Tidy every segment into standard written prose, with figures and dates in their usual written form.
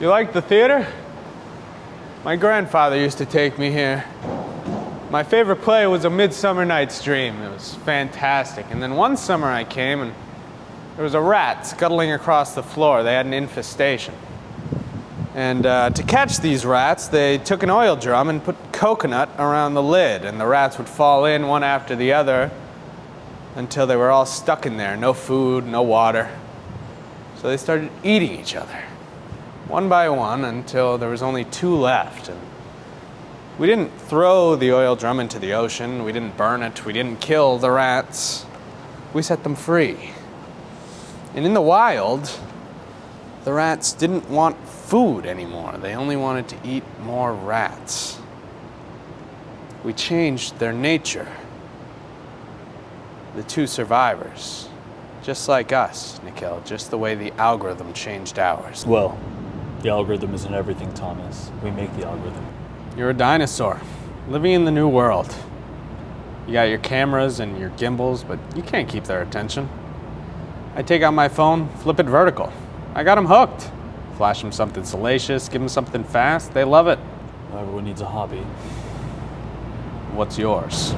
You like the theater? My grandfather used to take me here. My favorite play was A Midsummer Night's Dream. It was fantastic. And then one summer I came and there was a rat scuttling across the floor. They had an infestation. And to catch these rats, they took an oil drum and put coconut around the lid, and the rats would fall in one after the other until they were all stuck in there. No food, no water. So they started eating each other, one by one, until there was only 2 left. And we didn't throw the oil drum into the ocean. We didn't burn it. We didn't kill the rats. We set them free. And in the wild, the rats didn't want food anymore. They only wanted to eat more rats. We changed their nature. The 2 survivors, just like us, Nikhil, just the way the algorithm changed ours. Well, the algorithm isn't everything, Thomas. We make the algorithm. You're a dinosaur, living in the new world. You got your cameras and your gimbals, but you can't keep their attention. I take out my phone, flip it vertical. I got them hooked. Flash them something salacious, give them something fast, they love it. Everyone needs a hobby. What's yours?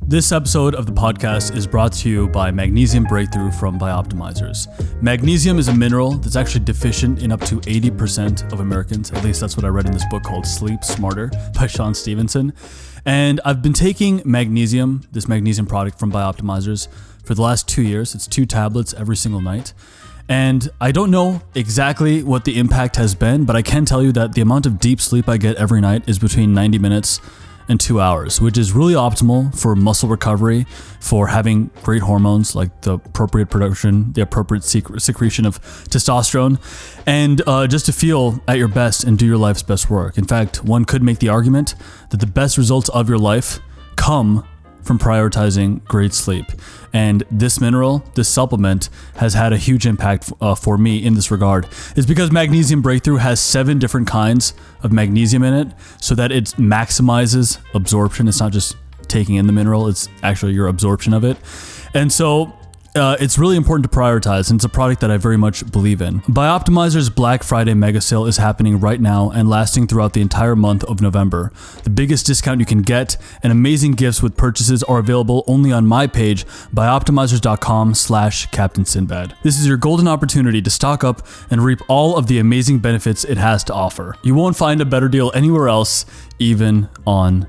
This episode of the podcast is brought to you by Magnesium Breakthrough from Bioptimizers. Magnesium is a mineral that's actually deficient in up to 80% of Americans. At least that's what I read in this book called Sleep Smarter by Sean Stevenson. And I've been taking magnesium, this magnesium product from Bioptimizers, for the last 2 years. It's 2 tablets every single night. And I don't know exactly what the impact has been, but I can tell you that the amount of deep sleep I get every night is between 90 minutes and 2 hours, which is really optimal for muscle recovery, for having great hormones like the appropriate production, the appropriate secretion of testosterone, and just to feel at your best and do your life's best work. In fact, one could make the argument that the best results of your life come from prioritizing great sleep. And this mineral, this supplement, has had a huge impact for me in this regard. It's because Magnesium Breakthrough has 7 different kinds of magnesium in it, so that it maximizes absorption. It's not just taking in the mineral, it's actually your absorption of it. And so it's really important to prioritize, and it's a product that I very much believe in. Bioptimizer's Black Friday mega sale is happening right now and lasting throughout the entire month of November. The biggest discount you can get and amazing gifts with purchases are available only on my page, bioptimizers.com/Captain Sinbad. This is your golden opportunity to stock up and reap all of the amazing benefits it has to offer. You won't find a better deal anywhere else, even on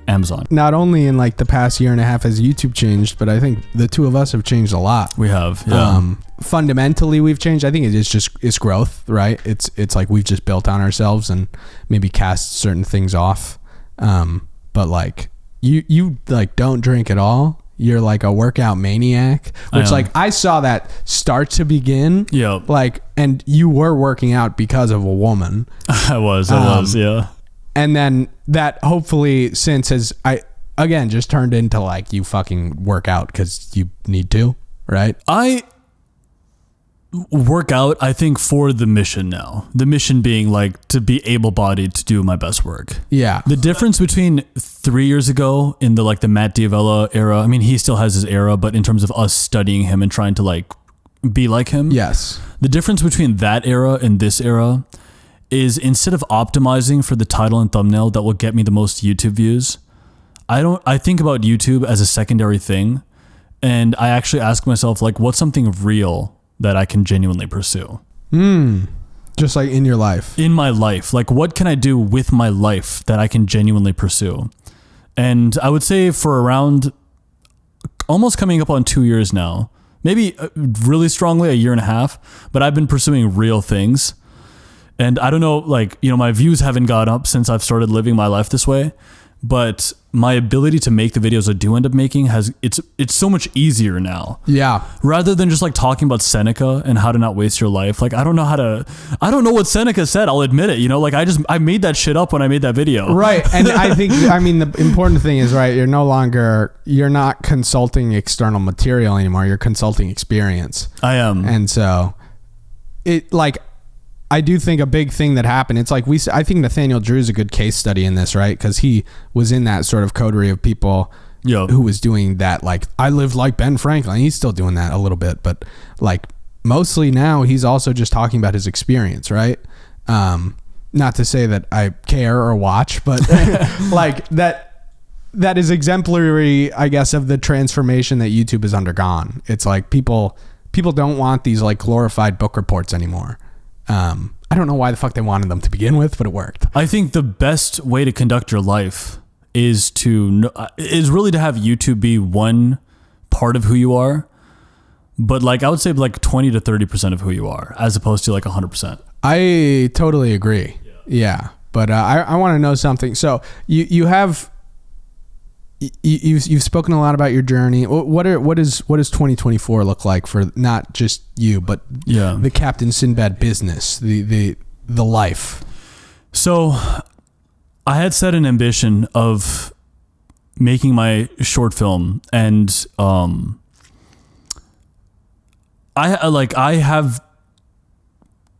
Amazon. Not only in like the past year and a half has YouTube changed, but I think the 2 of us have changed a lot. We have, yeah. Fundamentally, we've changed. I think it's growth, right? It's like we've just built on ourselves and maybe cast certain things off. But like you like don't drink at all. You're like a workout maniac, which like I saw that start to begin. Yeah. Like, and you were working out because of a woman. I was, yeah. And then that hopefully since has, just turned into like you fucking work out because you need to, right? I work out, I think, for the mission now. The mission being like to be able-bodied to do my best work. Yeah. The difference between 3 years ago in the Matt D'Avella era, I mean, he still has his era, but in terms of us studying him and trying to like be like him. Yes. The difference between that era and this era is instead of optimizing for the title and thumbnail that will get me the most YouTube views, I think about YouTube as a secondary thing. And I actually ask myself, like, what's something real that I can genuinely pursue? Just like in your life. In my life. Like, what can I do with my life that I can genuinely pursue? And I would say for around almost coming up on 2 years now, maybe really strongly 1.5 years, but I've been pursuing real things. And I don't know, like, you know, my views haven't gone up since I've started living my life this way, but my ability to make the videos I do end up making it's so much easier now. Yeah. Rather than just like talking about Seneca and how to not waste your life. Like, I don't know what Seneca said. I'll admit it. You know, like I made that shit up when I made that video. Right. And I think, I mean, the important thing is, right, you're not consulting external material anymore. You're consulting experience. I am. And so it like, I do think a big thing that happened, it's like I think Nathaniel Drew is a good case study in this, right? Because he was in that sort of coterie of people who was doing that. Like, I lived like Ben Franklin. He's still doing that a little bit, but like mostly now he's also just talking about his experience, right? Not to say that I care or watch, but like that is exemplary, I guess, of the transformation that YouTube has undergone. It's like people don't want these like glorified book reports anymore. I don't know why the fuck they wanted them to begin with, but it worked. I think the best way to conduct your life is really to have YouTube be one part of who you are, but like I would say like 20 to 30% of who you are, as opposed to like 100%. I totally agree. Yeah. But I want to know something. So you've spoken a lot about your journey. What does 2024 look like for not just you, but the Captain Sinbad business, the life? So I had set an ambition of making my short film, and I have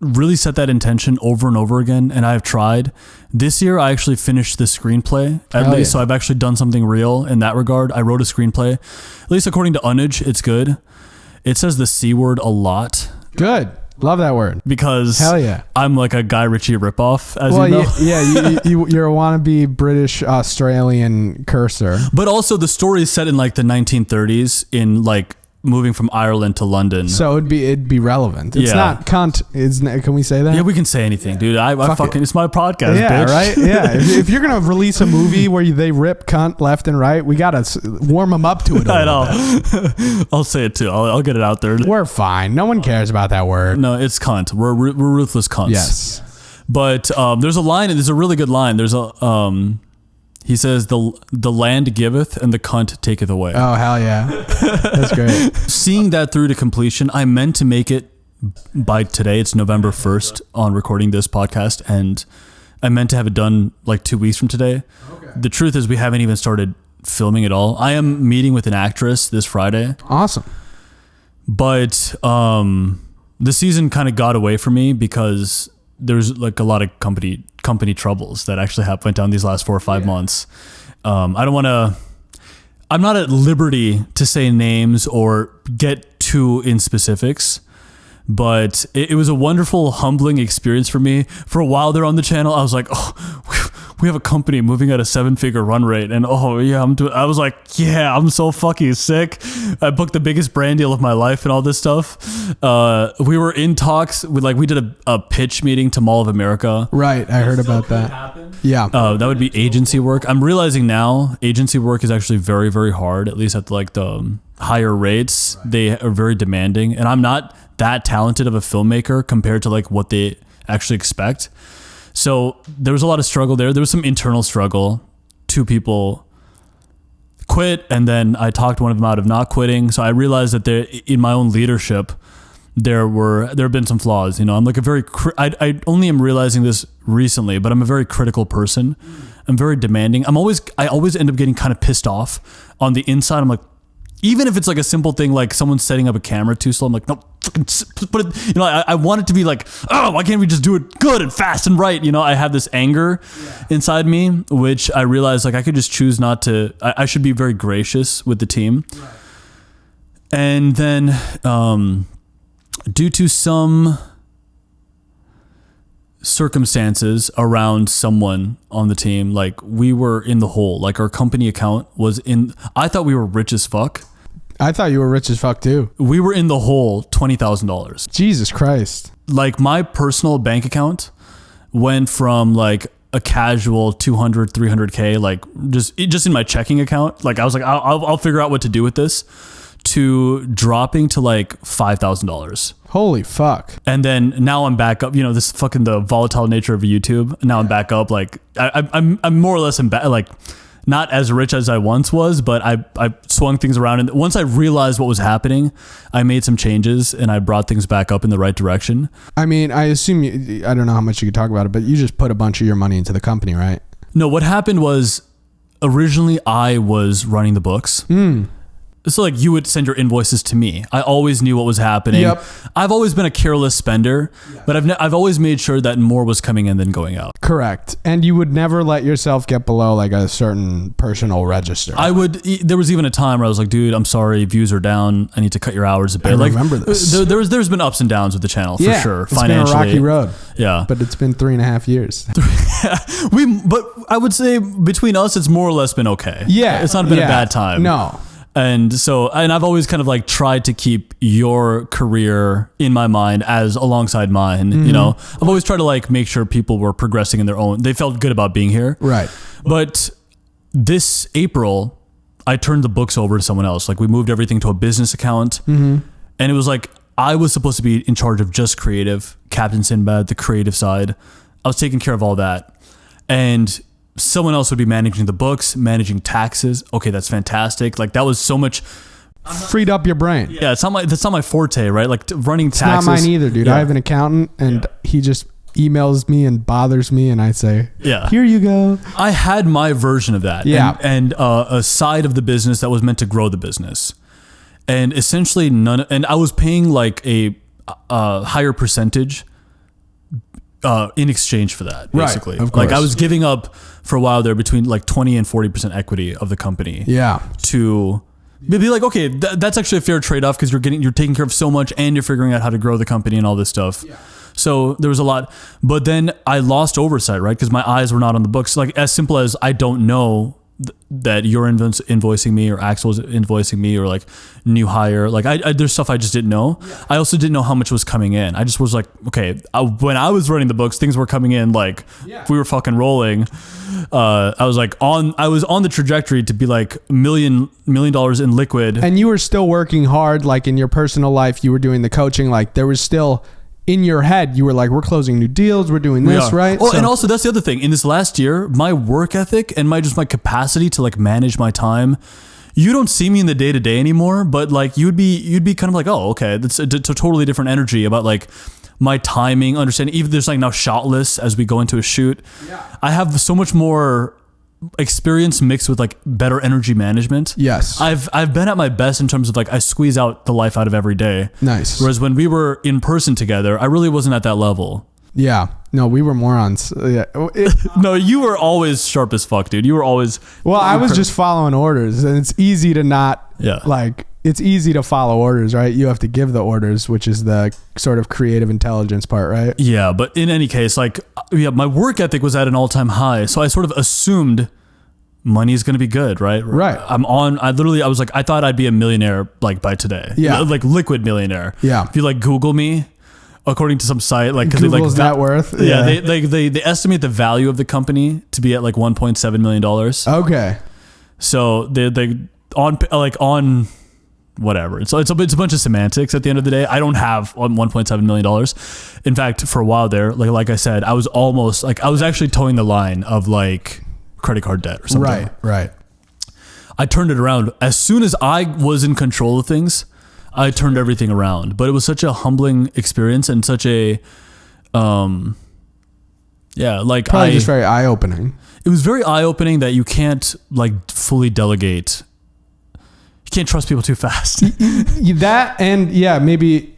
really set that intention over and over again, and I've tried. This year I actually finished the screenplay at least, so I've actually done something real in that regard. I wrote a screenplay, at least according to Unnage. It's good. It says the C word a lot. Good. Love that word. Because hell yeah, I'm like a Guy Ritchie ripoff, as you know. You're a wannabe British Australian cursor. But also the story is set in like the 1930s in like moving from Ireland to London. So it'd be relevant. It's not cunt. Can we say that? Yeah, we can say anything, dude. I fucking it's my podcast, yeah, bitch. Right? Yeah. if you're gonna release a movie where they rip cunt left and right, we gotta warm them up to it. I know. I'll say it too. I'll get it out there. We're fine. No one cares about that word. No, it's cunt. We're ruthless cunts. Yes. But there's a line. There's a really good line. There's a he says, the land giveth and the cunt taketh away. Oh, hell yeah. That's great. Seeing that through to completion, I meant to make it by today. It's November 1st on recording this podcast, and I meant to have it done like 2 weeks from today. Okay. The truth is we haven't even started filming at all. I am meeting with an actress this Friday. Awesome. But the season kind of got away from me because there's like a lot of company troubles that actually went down these last 4 or 5 months. I'm not at liberty to say names or get too in specifics, but it was a wonderful, humbling experience for me. For a while there on the channel, I was like, oh, we have a company moving at a 7-figure run rate. And I was like, yeah, I'm so fucking sick. I booked the biggest brand deal of my life and all this stuff. We were in talks with we did a pitch meeting to Mall of America. Right. I heard about that. Yeah. That would be agency work. I'm realizing now agency work is actually very, very hard, at least at like the higher rates. Right. They are very demanding, and I'm not that talented of a filmmaker compared to like what they actually expect. So there was a lot of struggle there. There was some internal struggle. 2 people quit, and then I talked one of them out of not quitting. So I realized that in my own leadership, there have been some flaws. You know, I'm like I only am realizing this recently, but I'm a very critical person. I'm very demanding. I always end up getting kind of pissed off on the inside. I'm like, even if it's like a simple thing, like someone setting up a camera too slow, I'm like, no, fucking put it, you know, I want it to be like, oh, why can't we just do it good and fast and right? You know, I have this anger inside me, which I realized like I could just choose not to, I should be very gracious with the team. Right. And then, due to some circumstances around someone on the team, like we were in the hole, like our company account was I thought we were rich as fuck. I thought you were rich as fuck too. We were in the hole $20,000. Jesus Christ. Like my personal bank account went from like a casual 200, 300K, like just in my checking account. Like I was like, I'll figure out what to do with this, to dropping to like $5,000. Holy fuck. And then now I'm back up, you know, this fucking the volatile nature of YouTube. Now I'm back up. Like I'm more or less like not as rich as I once was, but I swung things around. And once I realized what was happening, I made some changes and I brought things back up in the right direction. I mean, I assume I don't know how much you could talk about it, but you just put a bunch of your money into the company, right? No, what happened was originally I was running the books. So like you would send your invoices to me. I always knew what was happening. Yep. I've always been a careless spender, but I've always made sure that more was coming in than going out. Correct. And you would never let yourself get below like a certain personal register. There was even a time where I was like, dude, I'm sorry, views are down. I need to cut your hours a bit. I remember this. There's been ups and downs with the channel for sure. It's Financially. been a rocky road. Yeah. But it's been 3.5 years. But I would say between us, it's more or less been okay. Yeah. It's not been a bad time. No. And I've always kind of like tried to keep your career in my mind as alongside mine. You know, I've always tried to like make sure people were progressing in their own. They felt good about being here. Right. But this April, I turned the books over to someone else. Like we moved everything to a business account, and it was like I was supposed to be in charge of just creative, Captain Sinbad, the creative side. I was taking care of all that, and someone else would be managing the books, managing taxes. Okay, that's fantastic. Like that was so much. Freed up your brain. Yeah, that's not my forte, right? Like running taxes. Not mine either, dude. Yeah. I have an accountant, and he just emails me and bothers me, and I say, Yeah. here you go. I had my version of that. Yeah. And a side of the business that was meant to grow the business. And essentially and I was paying like a higher percentage in exchange for that, basically. Right, of course. Like I was giving up for a while there between like 20 and 40% equity of the company. Yeah. To be like, okay, that's actually a fair trade-off because you're taking care of so much and you're figuring out how to grow the company and all this stuff. Yeah. So there was a lot, but then I lost oversight, right? Because my eyes were not on the books. Like as simple as I don't know that you're invoicing me or Axel's invoicing me or like new hire. Like there's stuff I just didn't know. Yeah. I also didn't know how much was coming in. I just was like, okay, when I was running the books, things were coming in like we were fucking rolling. I was on the trajectory to be like $1 million in liquid. And you were still working hard. Like in your personal life, you were doing the coaching. Like there was still in your head, you were like, we're closing new deals. We're doing this, right? Oh, and also that's the other thing. In this last year, my work ethic and my capacity to like manage my time, you don't see me in the day to day anymore, but like you'd be kind of like, oh, okay, that's a totally different energy about like my timing, understanding. Even there's like now shot lists as we go into a shoot. Yeah. I have so much more experience mixed with like better energy management. Yes. I've been at my best in terms of like I squeeze out the life out of every day. Nice. Whereas when we were in person together, I really wasn't at that level. Yeah. No, we were morons. Yeah. No, you were always sharp as fuck, dude. You were always. Well, I was just following orders, and it's easy to not it's easy to follow orders, right? You have to give the orders, which is the sort of creative intelligence part, right? Yeah, but in any case, like, my work ethic was at an all-time high, so I sort of assumed money is going to be good, right? Right. I was like, I thought I'd be a millionaire, like, by today. Yeah. Like, liquid millionaire. Yeah. If you, like, Google me, according to some site, like, because they, like, net worth. Yeah, they estimate the value of the company to be at, like, $1.7 million. Okay. So, they on whatever. It's a bunch of semantics at the end of the day. I don't have $1.7 million. In fact, for a while there, like I said, I was almost like, I was actually towing the line of like credit card debt or something. Right. I turned it around. As soon as I was in control of things, I turned everything around. But it was such a humbling experience and such a, probably just very eye-opening. It was very eye-opening that you can't like fully delegate. You can't trust people too fast. That and maybe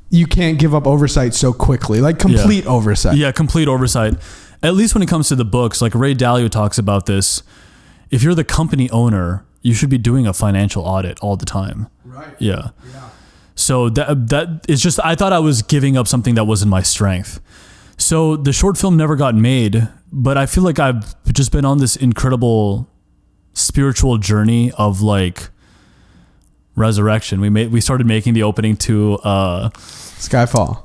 you can't give up oversight so quickly, like complete oversight. Yeah, complete oversight. At least when it comes to the books, like Ray Dalio talks about this. If you're the company owner, you should be doing a financial audit all the time. Right. Yeah. So that it's just, I thought I was giving up something that wasn't my strength. So the short film never got made, but I feel like I've just been on this incredible spiritual journey of like resurrection. We started making the opening to Skyfall.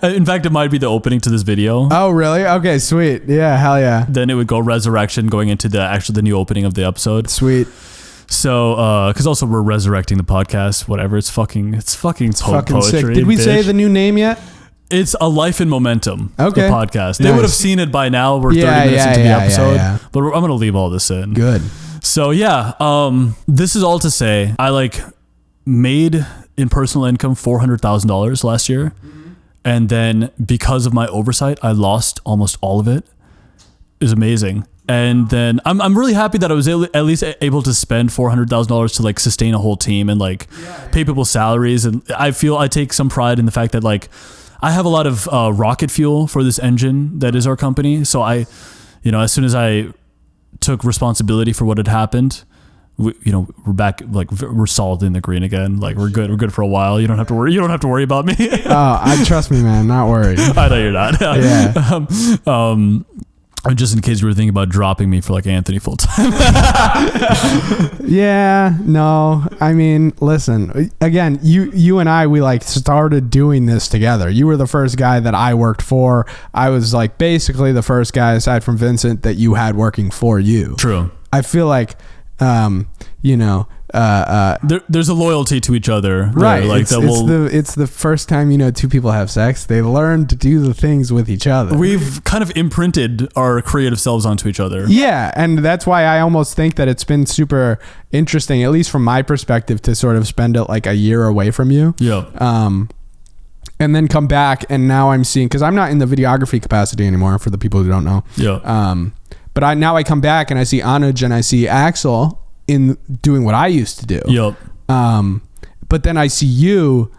In fact, it might be the opening to this video. Oh, really? Okay, sweet. Yeah, hell yeah. Then it would go resurrection going into the new opening of the episode. Sweet. So, because also we're resurrecting the podcast. Whatever. It's fucking poetry. Sick. Did we say the new name yet? It's A Life in Momentum. Okay. The podcast. They would have seen it by now. We're 30 minutes into the episode, but I'm gonna leave all this in. Good. So this is all to say, I like made in personal income $400,000 last year, and then because of my oversight, I lost almost all of it. It was amazing. And then I'm really happy that I was at least able to spend $400,000 to like sustain a whole team and like pay people's salaries. And I feel I take some pride in the fact that like I have a lot of rocket fuel for this engine that is our company. So as soon as I took responsibility for what had happened, we're back, like we're solid in the green again. Like we're good for a while. You don't have to worry about me. I trust me, man. Not worried. I know you're not. Yeah. Just in case you were thinking about dropping me for like Anthony full time. Yeah, no. I mean, listen, again, you and I, we like started doing this together. You were the first guy that I worked for. I was like basically the first guy aside from Vincent that you had working for you. True. I feel like, there's a loyalty to each other, right? Like it's the first time two people have sex. They learn to do the things with each other. We've kind of imprinted our creative selves onto each other. Yeah, and that's why I almost think that it's been super interesting, at least from my perspective, to sort of spend like a year away from you. Yeah. And then come back, and now I'm seeing, because I'm not in the videography capacity anymore. For the people who don't know. Yeah. But I come back and I see Anuj and I see Axel in doing what I used to do. Yep. But then I see you,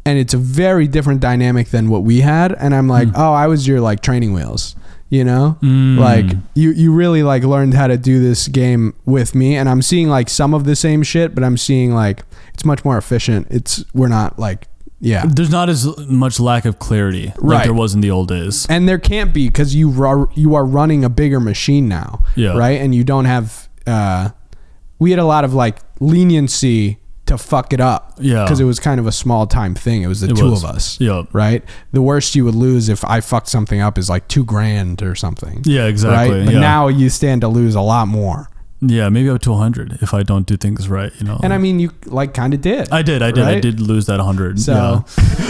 and it's a very different dynamic than what we had. And I'm like, oh, I was your like training wheels, like you really like learned how to do this game with me. And I'm seeing like some of the same shit, but I'm seeing like it's much more efficient. We're not like, yeah. There's not as much lack of clarity like there was in the old days. And there can't be, because you are running a bigger machine now. Yeah. Right. And you don't have, we had a lot of like leniency to fuck it up. Yeah. Because it was kind of a small time thing. It was the two of us. Yeah. Right. The worst you would lose if I fucked something up is like $2,000 or something. Yeah, exactly. Right. But now you stand to lose a lot more. Yeah, maybe up to 100 if I don't do things right, And I mean, you like kind of did. I did. Right? I did lose that 100. So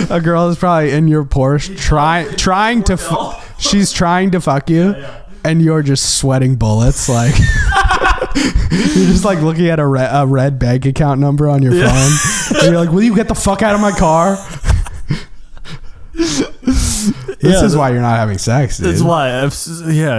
a girl is probably in your Porsche trying to she's trying to fuck you, and you're just sweating bullets. Like you're just like looking at a red bank account number on your phone, and you're like, "Will you get the fuck out of my car?" This is why you're not having sex, dude. That's why.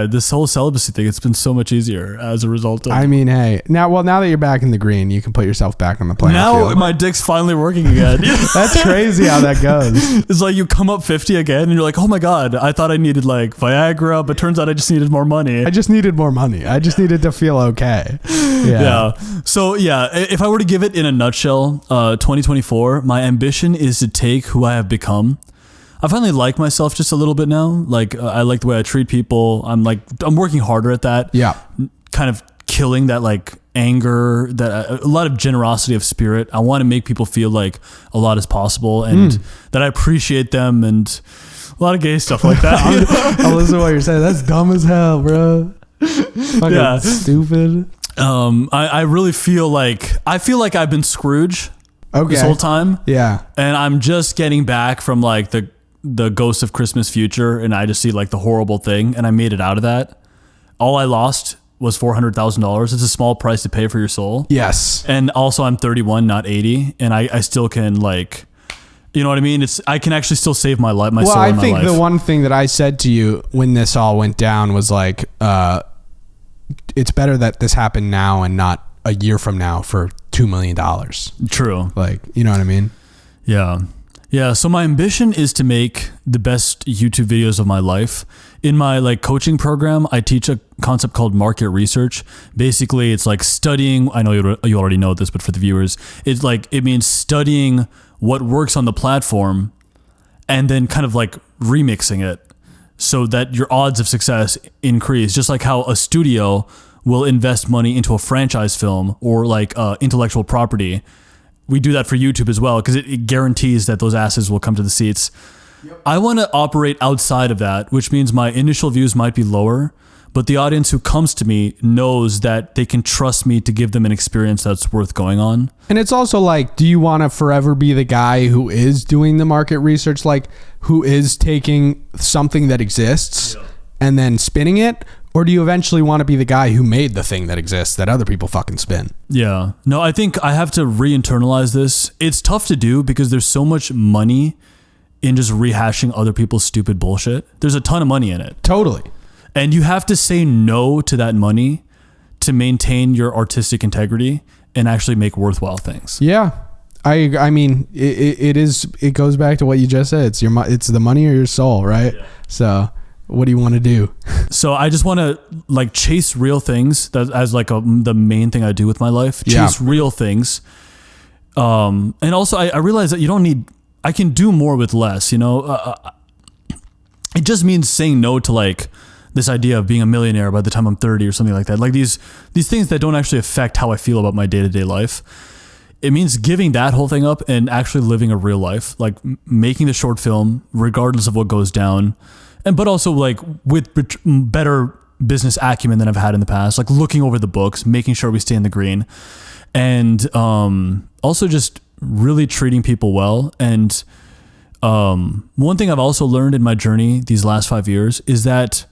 This whole celibacy thing, it's been so much easier as a result of. I mean, hey, now that you're back in the green, you can put yourself back on the playing field. Now my dick's finally working again. That's crazy how that goes. It's like you come up 50 again, and you're like, oh my god, I thought I needed like Viagra, but turns out I just needed more money. I just needed more money. I just needed to feel okay. Yeah. So if I were to give it in a nutshell, 2024, my ambition is to take who I have become. I finally like myself just a little bit now. Like I like the way I treat people. I'm working harder at that. Yeah. Kind of killing that like anger, that a lot of generosity of spirit. I want to make people feel like a lot is possible and that I appreciate them, and a lot of gay stuff like that. I'll listen to what you're saying. That's dumb as hell, bro. Fucking stupid. I really feel like I've been Scrooge this whole time. Yeah. And I'm just getting back from like the ghost of Christmas future, and I just see like the horrible thing, and I made it out of that. All I lost was $400,000. It's a small price to pay for your soul. Yes. And also I'm 31, not 80, and I still can like, you know what I mean? I can actually still save my life, my soul in my life. Well, I think the one thing that I said to you when this all went down was like, it's better that this happened now and not a year from now for $2 million. True. Like, you know what I mean? Yeah. Yeah, so my ambition is to make the best YouTube videos of my life. In my like coaching program, I teach a concept called market research. Basically, it's like studying, I know you already know this, but for the viewers, it means studying what works on the platform and then kind of like remixing it so that your odds of success increase. Just like how a studio will invest money into a franchise film or like intellectual property. We do that for YouTube as well because it guarantees that those assets will come to the seats. Yep. I want to operate outside of that, which means my initial views might be lower, but the audience who comes to me knows that they can trust me to give them an experience that's worth going on. And it's also like, do you want to forever be the guy who is doing the market research, like who is taking something that exists and then spinning it? Or do you eventually want to be the guy who made the thing that exists that other people fucking spin? Yeah. No, I think I have to re-internalize this. It's tough to do because there's so much money in just rehashing other people's stupid bullshit. There's a ton of money in it. Totally. And you have to say no to that money to maintain your artistic integrity and actually make worthwhile things. Yeah. I mean, it goes back to what you just said. It's the money or your soul, right? Yeah. So what do you want to do? So I just want to like chase real things as like the main thing I do with my life. Chase real things. And also I realize that I can do more with less, you know? It just means saying no to like this idea of being a millionaire by the time I'm 30 or something like that. Like these things that don't actually affect how I feel about my day-to-day life. It means giving that whole thing up and actually living a real life, like making the short film regardless of what goes down. But also like with better business acumen than I've had in the past, like looking over the books, making sure we stay in the green, and also just really treating people well. And one thing I've also learned in my journey these last 5 years is that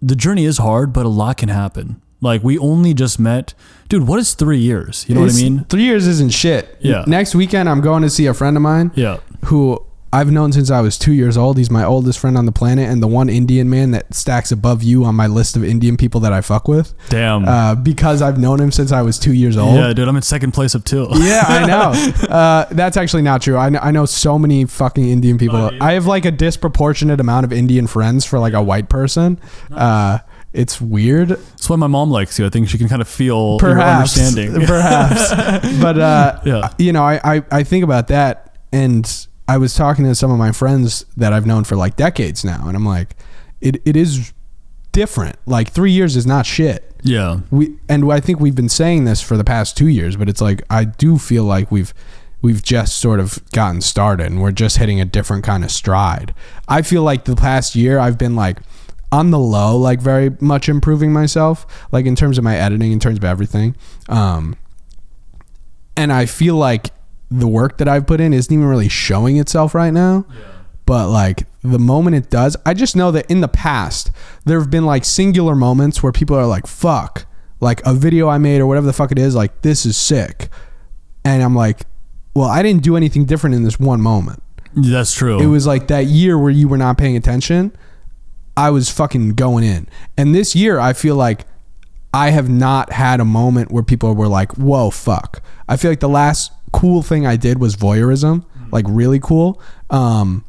the journey is hard, but a lot can happen. Like we only just met, dude. What is 3 years? You know what I mean? 3 years isn't shit. Yeah. Next weekend, I'm going to see a friend of mine. Yeah. Who I've known since I was 2 years old. He's my oldest friend on the planet, and the one Indian man that stacks above you on my list of Indian people that I fuck with. Damn. Because I've known him since I was 2 years old. Yeah, dude. I'm in second place of 2. Yeah, I know. That's actually not true. I know so many fucking Indian people. I have like a disproportionate amount of Indian friends for like a white person. Nice. It's weird. That's why my mom likes you. I think she can kind of feel perhaps, your understanding. Perhaps. But, yeah. You know, I think about that, and I was talking to some of my friends that I've known for like decades now, and I'm like, it is different. Like 3 years is not shit. Yeah. I think we've been saying this for the past 2 years, but it's like, I do feel like we've just sort of gotten started and we're just hitting a different kind of stride. I feel like the past year I've been like, on the low, like very much improving myself, like in terms of my editing, in terms of everything. And I feel like the work that I've put in isn't even really showing itself right now. Yeah. But like the moment it does, I just know that in the past, there have been like singular moments where people are like, fuck, like a video I made or whatever the fuck it is, like this is sick. And I'm like, well, I didn't do anything different in this one moment. That's true. It was like that year where you were not paying attention. I was fucking going in. And this year, I feel like I have not had a moment where people were like, whoa, fuck. I feel like the last cool thing I did was voyeurism, like really cool. And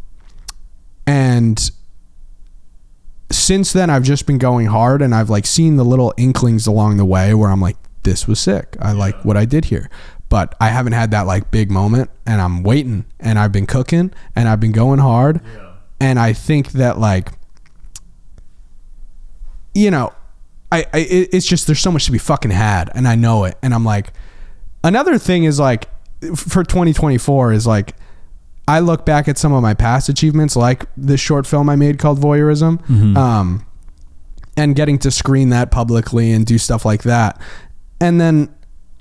since then, I've just been going hard, and I've like seen the little inklings along the way where I'm like, this was sick. I like what I did here. But I haven't had that like big moment, and I'm waiting, and I've been cooking, and I've been going hard. Yeah. And I think that like, you know, it's just, there's so much to be fucking had, and I know it. And I'm like, another thing is like, for 2024 is like, I look back at some of my past achievements, like this short film I made called Voyeurism, and getting to screen that publicly and do stuff like that. And then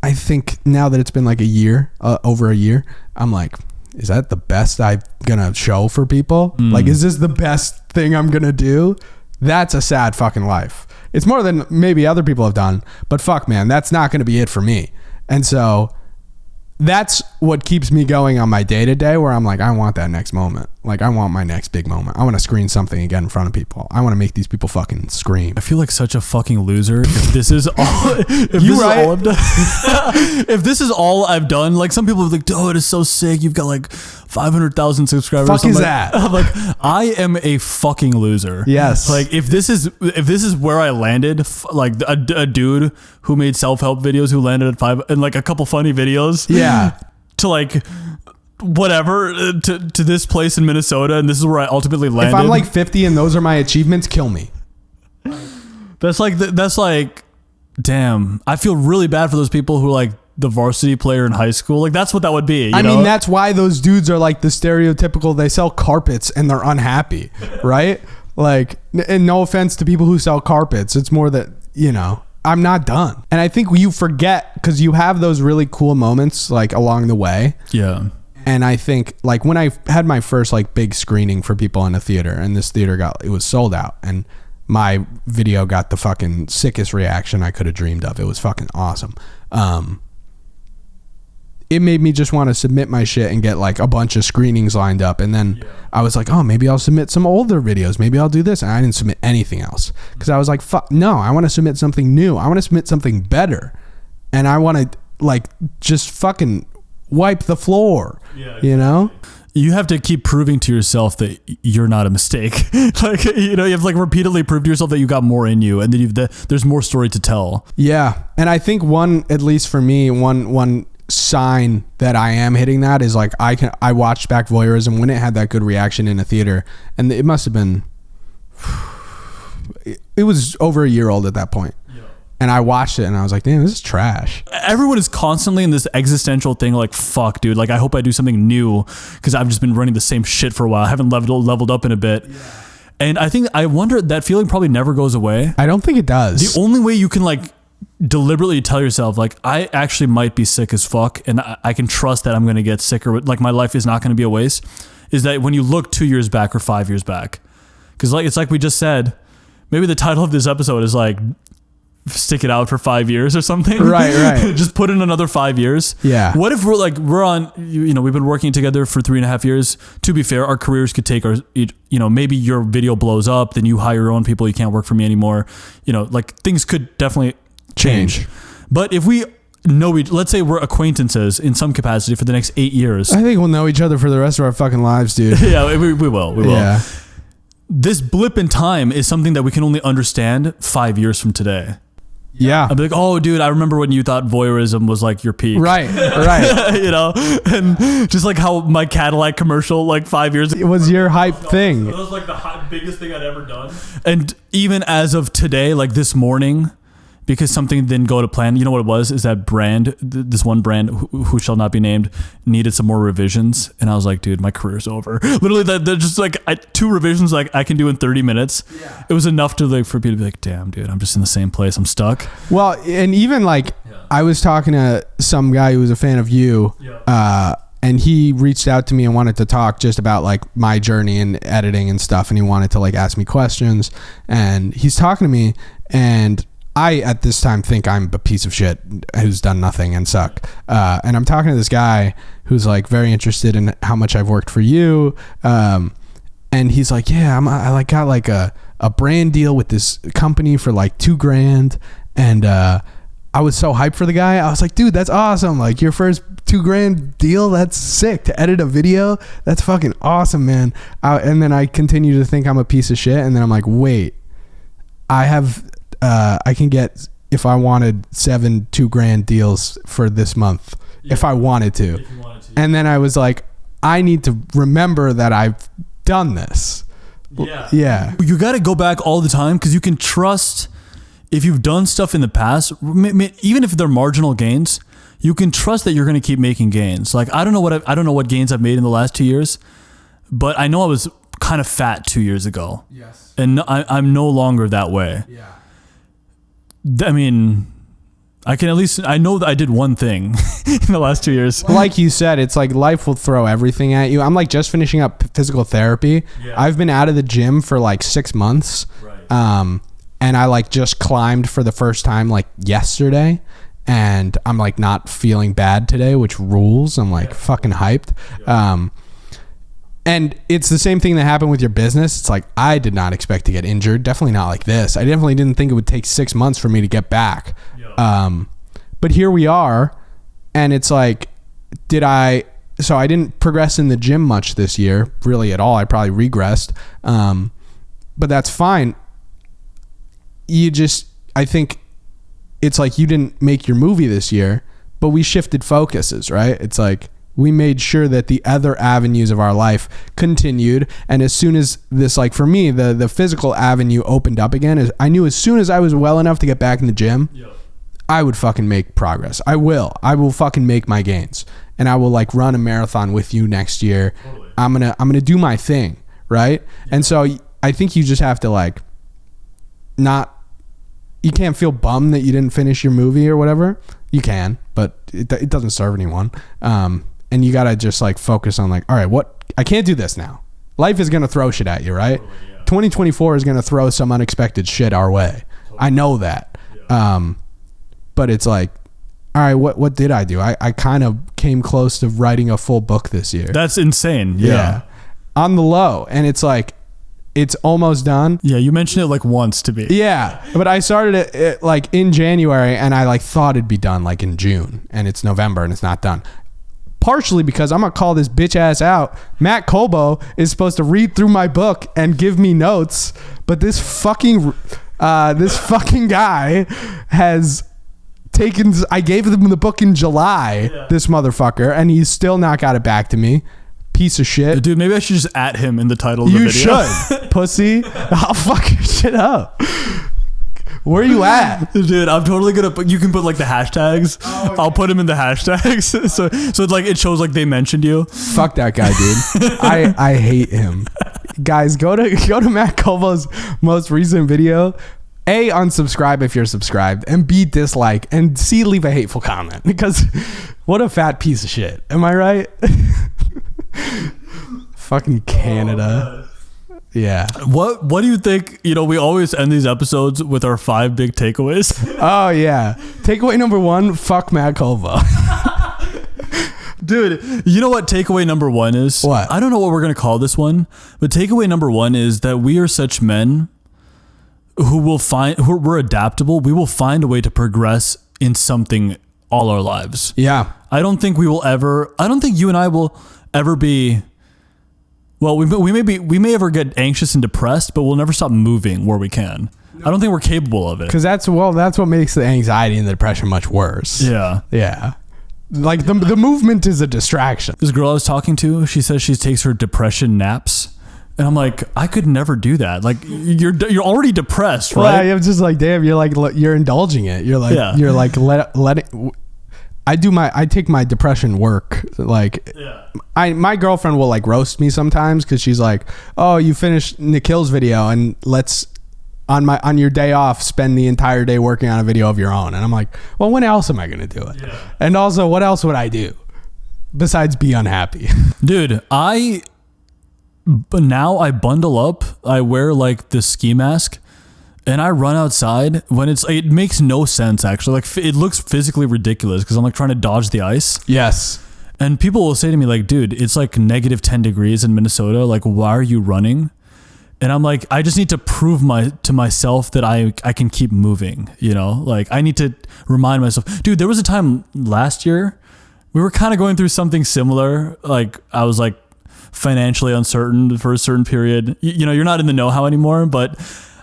I think now that it's been like a year, over a year, I'm like, is that the best I'm gonna show for people? Like, is this the best thing I'm gonna do? That's a sad fucking life. It's more than maybe other people have done, but fuck, man, that's not going to be it for me. And so that's what keeps me going on my day-to-day, where I'm like, I want that next moment. Like, I want my next big moment. I want to screen something again in front of people. I want to make these people fucking scream. I feel like such a fucking loser if this is all, if this is all I've done. Like, some people are like, oh, it is so sick. You've got like 500,000 subscribers. Fuck is that? I'm like, I am a fucking loser. Yes. Like, if this is where I landed, like a dude who made self-help videos who landed at 5 and like a couple funny videos. Yeah. To like whatever to this place in Minnesota, and this is where I ultimately landed. If I'm like 50 and those are my achievements, kill me. That's like damn. I feel really bad for those people who are like the varsity player in high school. Like, that's what that would be. I mean, that's why those dudes are like the stereotypical, they sell carpets and they're unhappy, right? Like, and no offense to people who sell carpets. It's more that, you know, I'm not done. And I think you forget, because you have those really cool moments like along the way. Yeah. And I think like when I had my first like big screening for people in a theater, and this theater it was sold out, and my video got the fucking sickest reaction I could have dreamed of. It was fucking awesome. it made me just want to submit my shit and get like a bunch of screenings lined up. And then I was like, oh, maybe I'll submit some older videos. Maybe I'll do this. And I didn't submit anything else because I was like, fuck, no, I want to submit something new. I want to submit something better. And I want to like just fucking wipe the floor, you know? You have to keep proving to yourself that you're not a mistake. Like, you know, you have to like repeatedly prove to yourself that you got more in you and then there's more story to tell. Yeah. And I think at least for me, one sign that I am hitting that is like I watched back Voyeurism when it had that good reaction in a theater, and it must have been it was over a year old at that point. And I watched it and I was like, damn, this is trash. Everyone is constantly in this existential thing like, fuck, dude, like I hope I do something new because I've just been running the same shit for a while. I haven't leveled up in a bit. And I wonder, that feeling probably never goes away. I don't think it does. The only way you can like deliberately tell yourself like, I actually might be sick as fuck and I can trust that I'm going to get sicker, like my life is not going to be a waste, is that when you look 2 years back or 5 years back, because like it's like we just said, maybe the title of this episode is like stick it out for 5 years or something. Right. Just put in another 5 years. Yeah. What if we're on, you know, we've been working together for 3.5 years. To be fair, our careers could take maybe your video blows up, then you hire your own people. You can't work for me anymore. You know, like things could definitely change. But if we know, let's say we're acquaintances in some capacity for the next 8 years. I think we'll know each other for the rest of our fucking lives, dude. Yeah, we will. We will. Yeah. This blip in time is something that we can only understand 5 years from today. Yeah. I'll be like, oh, dude, I remember when you thought voyeurism was like your peak. Right. You know, and just like how my Cadillac commercial like 5 years ago. It was your hype thing. It was like the biggest thing I'd ever done. And even as of today, like this morning, because something didn't go to plan, you know what it was? Is that brand, this one brand who shall not be named, needed some more revisions. And I was like, dude, my career's over. Literally, they're just like 2 revisions like I can do in 30 minutes. Yeah. It was enough to like for people to be like, damn, dude, I'm just in the same place. I'm stuck. Well, and even like I was talking to some guy who was a fan of you, and he reached out to me and wanted to talk just about like my journey in editing and stuff. And he wanted to like ask me questions, and he's talking to me, and I, at this time, think I'm a piece of shit who's done nothing and suck. And I'm talking to this guy who's like very interested in how much I've worked for you. And he's like, yeah, I like got like a brand deal with this company for like $2,000. And I was so hyped for the guy. I was like, dude, that's awesome. Like your first $2,000 deal. That's sick to edit a video. That's fucking awesome, man. And then I continue to think I'm a piece of shit. And then I'm like, wait, I can get, if I wanted 7 $2,000 deals for this month, if I wanted to. And then I was like, I need to remember that I've done this. Yeah. You got to go back all the time because you can trust if you've done stuff in the past, even if they're marginal gains, you can trust that you're going to keep making gains. Like, I don't know what gains I've made in the last 2 years, but I know I was kind of fat 2 years ago. Yes. And I'm no longer that way. Yeah. I mean, I know that I did one thing in the last 2 years. Like you said, it's like life will throw everything at you. I'm like just finishing up physical therapy. Yeah. I've been out of the gym for like 6 months. Right. And I like just climbed for the first time like yesterday, and I'm like not feeling bad today, which rules. I'm like fucking hyped. Yeah. And it's the same thing that happened with your business. It's like, I did not expect to get injured. Definitely not like this. I definitely didn't think it would take 6 months for me to get back. Yeah. But here we are. And it's like, so I didn't progress in the gym much this year, really at all. I probably regressed. But that's fine. I think it's like you didn't make your movie this year, but we shifted focuses, right? It's like, we made sure that the other avenues of our life continued. And as soon as this, like for me, the physical avenue opened up again, I knew as soon as I was well enough to get back in the gym, I would fucking make progress. I will fucking make my gains, and I will like run a marathon with you next year. Totally. I'm going to do my thing. Right. Yeah. And so I think you just have to like, you can't feel bummed that you didn't finish your movie or whatever. You can, but it doesn't serve anyone. And you got to just like focus on like, all right, I can't do this now. Life is going to throw shit at you, right? Totally, yeah. 2024 is going to throw some unexpected shit our way. Totally. I know that. Yeah. But it's like, all right, what did I do? I kind of came close to writing a full book this year. That's insane. Yeah. On the low. And it's like, it's almost done. Yeah, you mentioned it like once to me. Yeah, but I started it like in January, and I like thought it'd be done like in June, and it's November and it's not done. Partially because I'm gonna call this bitch ass out. Matt Colbo is supposed to read through my book and give me notes, but this fucking guy has taken. I gave him the book in July. This motherfucker, and he's still not got it back to me. Piece of shit. Dude, maybe I should just at him in the title of the video. You should, pussy. I'll fuck your shit up. Where are you at? Dude, I'm totally gonna put, you can put like the hashtags. I'll put him in the hashtags. So it's like, it shows like they mentioned you. Fuck that guy, dude. I hate him. Guys, go to Matt Colbo's most recent video. A, unsubscribe if you're subscribed, and B, dislike, and C, leave a hateful comment, because what a fat piece of shit. Am I right? Fucking Canada. Yeah. What do you think? You know, we always end these episodes with our 5 big takeaways. Oh yeah. Takeaway number 1, fuck Matt Colbo. Dude, you know what takeaway number 1 is? What? I don't know what we're gonna call this one, but takeaway number 1 is that we are such men who we're adaptable. We will find a way to progress in something all our lives. Yeah. I don't think you and I will ever be, well, we may ever get anxious and depressed, but we'll never stop moving where we can. I don't think we're capable of it. Because that's what makes the anxiety and the depression much worse. Yeah. Yeah. Like the movement is a distraction. This girl I was talking to, she says she takes her depression naps. And I'm like, I could never do that. Like, you're already depressed, right? Well, I'm just like, damn, you're indulging it. You're like, you're like, let it. I take my depression work. Like, my girlfriend will like roast me sometimes because she's like, oh, you finished Nikhil's video and let's on your day off spend the entire day working on a video of your own. And I'm like, well, when else am I gonna do it? Yeah. And also, what else would I do besides be unhappy? Dude, but now I bundle up, I wear like the ski mask, and I run outside when it makes no sense actually. Like, it looks physically ridiculous because I'm like trying to dodge the ice. Yes. And people will say to me like, dude, it's like negative 10 degrees in Minnesota. Like, why are you running? And I'm like, I just need to prove to myself that I can keep moving, you know? Like, I need to remind myself. Dude, there was a time last year, we were kind of going through something similar. Like, I was like, financially uncertain for a certain period. You know, you're not in the know-how anymore, but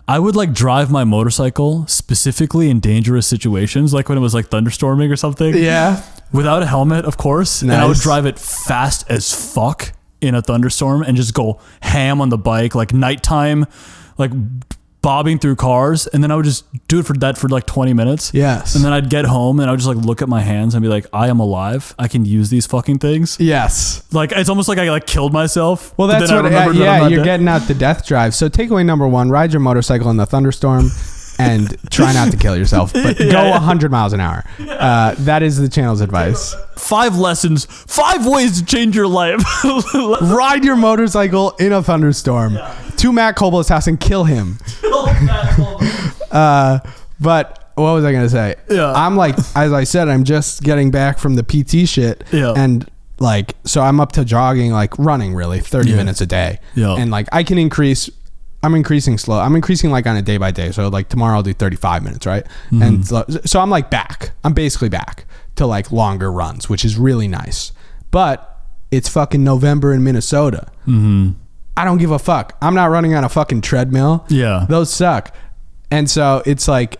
I would like drive my motorcycle specifically in dangerous situations, like when it was like thunderstorming or something. Yeah. Without a helmet, of course. Nice. And I would drive it fast as fuck in a thunderstorm and just go ham on the bike, like nighttime, like bobbing through cars, and then I would just do it for like 20 minutes. Yes. And then I'd get home and I would just like look at my hands and be like, I am alive. I can use these fucking things. Yes. Like, it's almost like I like killed myself. Well, that's what, you're getting out the death drive. So takeaway number 1, ride your motorcycle in the thunderstorm and try not to kill yourself, but go 100 miles an hour. That is the channel's advice. 5 lessons, 5 ways to change your life. Ride your motorcycle in a thunderstorm to Matt Colbo's house and kill him. But what was I going to say? Yeah. I'm like, as I said, I'm just getting back from the PT shit. Yeah. And like, so I'm up to jogging, like running really 30 minutes a day. Yeah. And like I'm increasing slow. I'm increasing like on a day by day. So like tomorrow I'll do 35 minutes. Right. Mm-hmm. And so I'm like back. I'm basically back to like longer runs, which is really nice. But it's fucking November in Minnesota. Mm-hmm. I don't give a fuck. I'm not running on a fucking treadmill. Yeah. Those suck. And so it's like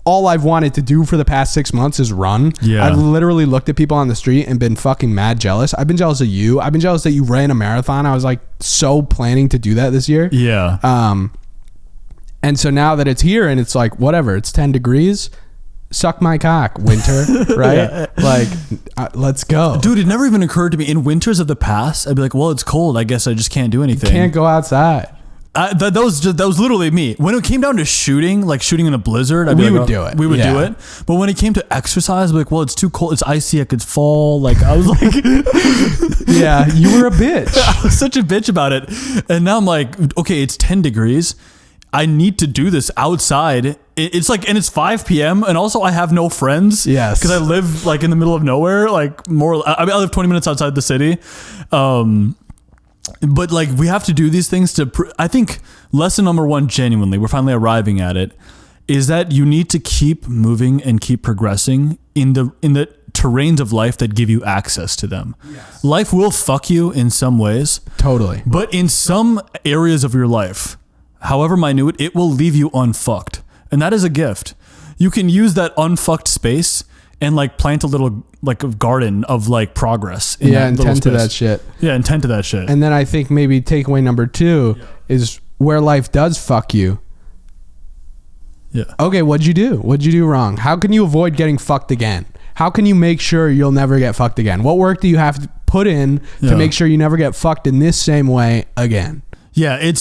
all I've wanted to do for the past 6 months is run. Yeah. I've literally looked at people on the street and been fucking mad jealous. I've been jealous of you. I've been jealous that you ran a marathon. I was like so planning to do that this year. Yeah. And so now that it's here and it's like, whatever, it's 10 degrees. Suck my cock, winter, right? Yeah. Like, let's go. Dude, it never even occurred to me. In winters of the past, I'd be like, well, it's cold. I guess I just can't do anything. You can't go outside. That was literally me. When it came down to shooting, like shooting in a blizzard, we would do it. We would do it. But when it came to exercise, I'd be like, well, it's too cold. It's icy. I could fall. Like, I was like... Yeah, you were a bitch. I was such a bitch about it. And now I'm like, okay, it's 10 degrees. I need to do this outside. It's like, and it's 5 p.m. and also I have no friends. Yes. Because I live like in the middle of nowhere, like more, I mean, I live 20 minutes outside the city. But like we have to do these things to, I think lesson number one, genuinely, we're finally arriving at it, is that you need to keep moving and keep progressing in the terrains of life that give you access to them. Yes. Life will fuck you in some ways. Totally. But in some areas of your life, however minute, it will leave you unfucked. And that is a gift. You can use that unfucked space and like plant a little like a garden of like progress. And tend to that shit. Yeah, and tend to that shit. And then I think maybe takeaway number 2 is where life does fuck you. Yeah. Okay, what'd you do? What'd you do wrong? How can you avoid getting fucked again? How can you make sure you'll never get fucked again? What work do you have to put in to make sure you never get fucked in this same way again? Yeah,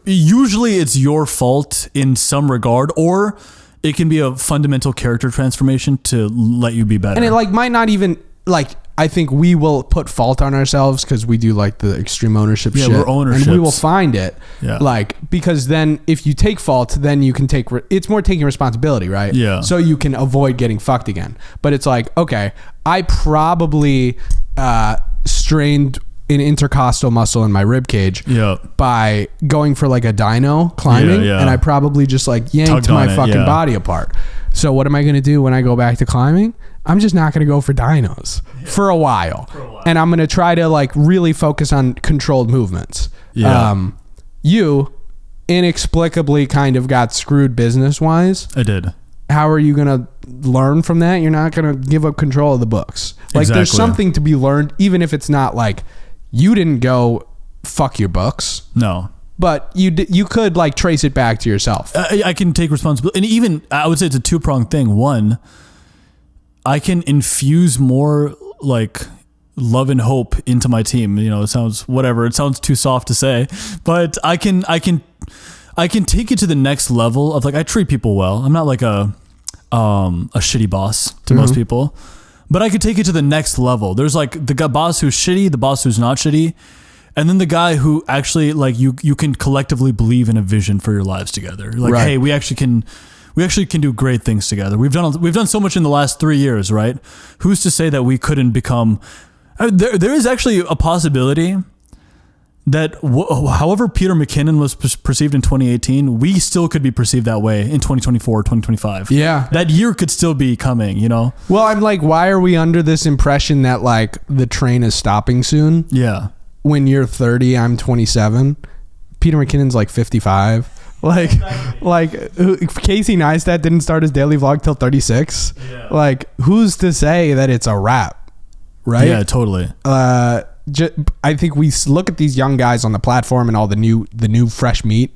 usually it's your fault in some regard, or it can be a fundamental character transformation to let you be better. And it like might not even like, I think we will put fault on ourselves because we do like the extreme ownership shit. We're ownerships. And we will find it. Yeah. Like, because then if you take fault, then you can take, it's more taking responsibility, right? Yeah. So you can avoid getting fucked again. But it's like, okay, I probably strained an intercostal muscle in my rib cage by going for like a dyno climbing. And I probably just like yanked my fucking body apart. So what am I going to do when I go back to climbing? I'm just not going to go for dynos for a while. And I'm going to try to like really focus on controlled movements. You inexplicably kind of got screwed business wise. I did. How are you going to learn from that? You're not going to give up control of the books. Like there's something to be learned, even if it's not like you didn't go fuck your books. No. But you could like trace it back to yourself. I can take responsibility. And even I would say it's a two-pronged thing. One, I can infuse more like love and hope into my team. You know, it sounds whatever. It sounds too soft to say, but I can take it to the next level of like, I treat people well. I'm not like a shitty boss to most people, but I could take it to the next level. There's like the boss who's shitty, the boss who's not shitty. And then the guy who actually like you can collectively believe in a vision for your lives together. Like, hey, we actually can do great things together. We've done so much in the last 3 years, right? Who's to say that we couldn't become? There is actually a possibility that however Peter McKinnon was perceived in 2018, we still could be perceived that way in 2024, 2025. Yeah, that year could still be coming. You know. Well, I'm like, why are we under this impression that like the train is stopping soon? Yeah. When you're 30, I'm 27. Peter McKinnon's like 55. Like Casey Neistat didn't start his daily vlog till 36. Yeah. Like, who's to say that it's a wrap, right? Yeah, totally. I think we look at these young guys on the platform and all the new fresh meat,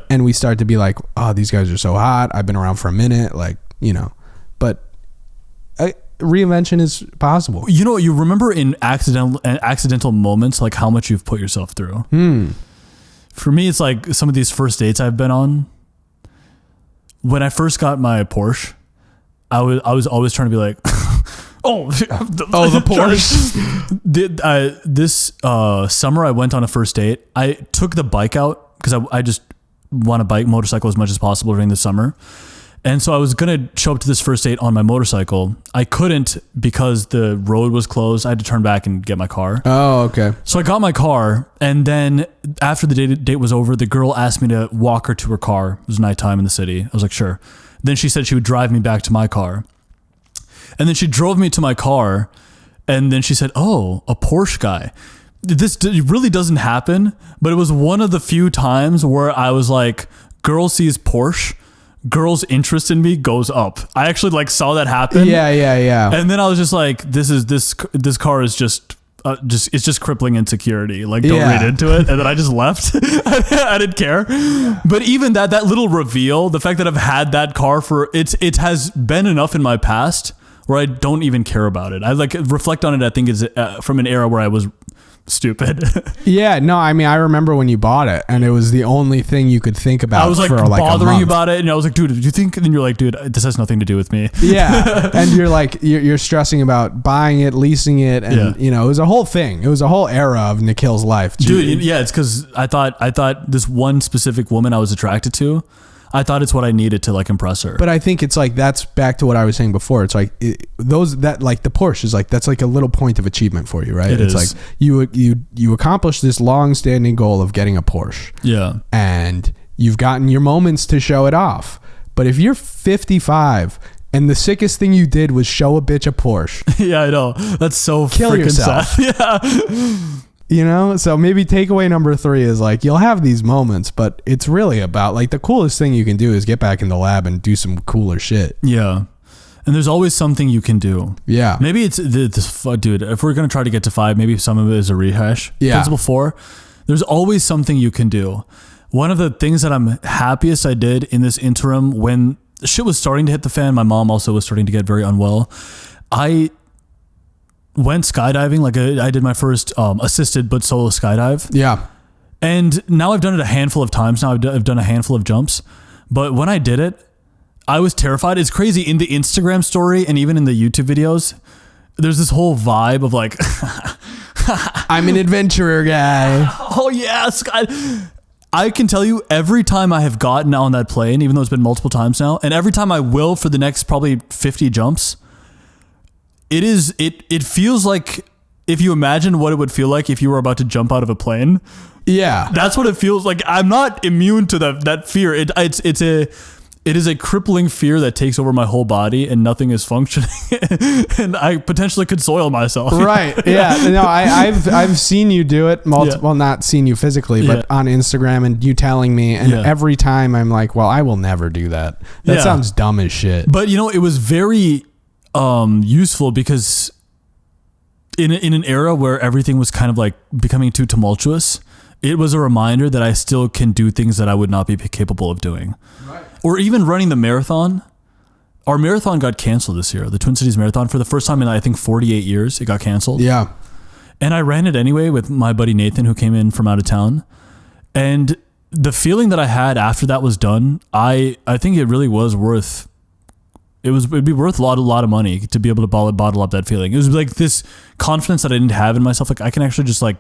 and we start to be like, oh, these guys are so hot. I've been around for a minute, like, you know, but. Reinvention is possible. You know, you remember in accidental moments, like how much you've put yourself through. For me, it's like some of these first dates I've been on. When I first got my Porsche, I was always trying to be like, the Porsche. This summer I went on a first date. I took the bike out because I just want to motorcycle as much as possible during the summer. And so I was going to show up to this first date on my motorcycle. I couldn't because the road was closed. I had to turn back and get my car. Oh, okay. So I got my car. And then after the date was over, the girl asked me to walk her to her car. It was nighttime in the city. I was like, sure. Then she said she would drive me back to my car. And then she drove me to my car. And then she said, oh, a Porsche guy. This really doesn't happen. But it was one of the few times where I was like, girl sees Porsche. Girl's interest in me goes up. I actually like saw that happen. Yeah. And then I was just like, this car is just it's just crippling insecurity. Like, don't read into it. And then I just left. I didn't care. But even that little reveal, the fact that I've had that car for it has been enough in my past where I don't even care about it. I like reflect on it. I think is from an era where I was stupid. Yeah, no, I mean, I remember when you bought it, and it was the only thing you could think about. I was like for like bothering you about it, and I was like, dude, do you think? And you're like, dude, this has nothing to do with me. Yeah, and you're like, you're stressing about buying it, leasing it, and you know, it was a whole thing. It was a whole era of Nikhil's life, dude. Yeah, it's because I thought this one specific woman I was attracted to, I thought it's what I needed to like impress her. But I think it's like, that's back to what I was saying before. It's like that the Porsche is like, that's like a little point of achievement for you, right? It's like you accomplished this long-standing goal of getting a Porsche. Yeah. And you've gotten your moments to show it off. But if you're 55 and the sickest thing you did was show a bitch a Porsche. Yeah, I know. That's so kill freaking yourself. sad. Yeah. You know, so maybe takeaway number 3 is like, you'll have these moments, but it's really about like, the coolest thing you can do is get back in the lab and do some cooler shit. Yeah. And there's always something you can do. Yeah. Maybe it's dude, if we're going to try to get to 5, maybe some of it is a rehash. Yeah. Principle 4, there's always something you can do. One of the things that I'm happiest I did in this interim, when shit was starting to hit the fan, my mom also was starting to get very unwell. I went skydiving. Like I did my first assisted but solo skydive. Yeah. And now I've done it a handful of times. Now I've done a handful of jumps. But when I did it, I was terrified. It's crazy. In the Instagram story and even in the YouTube videos, there's this whole vibe of like, I'm an adventurer guy. oh yeah, I can tell you every time I have gotten on that plane, even though it's been multiple times now, and every time I will for the next probably 50 jumps, it feels like, if you imagine what it would feel like if you were about to jump out of a plane. Yeah. That's what it feels like. I'm not immune to that fear. It is a crippling fear that takes over my whole body and nothing is functioning. And I potentially could soil myself. Right. Yeah. No, I've seen you do it well, not seen you physically, but on Instagram, and you telling me, and every time I'm like, well, I will never do that. That sounds dumb as shit. But you know, it was very useful because in an era where everything was kind of like becoming too tumultuous, it was a reminder that I still can do things that I would not be capable of doing. Right. Or even running the marathon. Our marathon got canceled this year. The Twin Cities Marathon, for the first time in I think 48 years, it got canceled. Yeah. And I ran it anyway with my buddy Nathan, who came in from out of town. And the feeling that I had after that was done, I think it really was worth. It'd be worth a lot of money to be able to bottle up that feeling. It was like this confidence that I didn't have in myself. Like I can actually just like,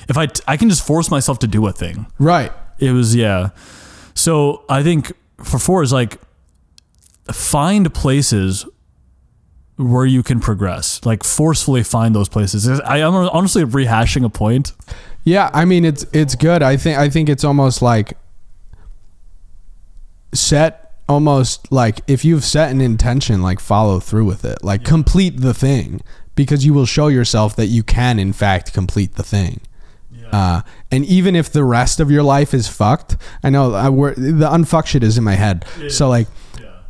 if I can just force myself to do a thing. Right. It was, yeah. So I think for 4 is like, find places where you can progress, like forcefully find those places. I'm honestly rehashing a point. Yeah. I mean, it's good. I think it's almost like almost like if you've set an intention, like follow through with it, like complete the thing, because you will show yourself that you can in fact complete the thing. And even if the rest of your life is fucked, I know the unfuck shit is in my head. So like,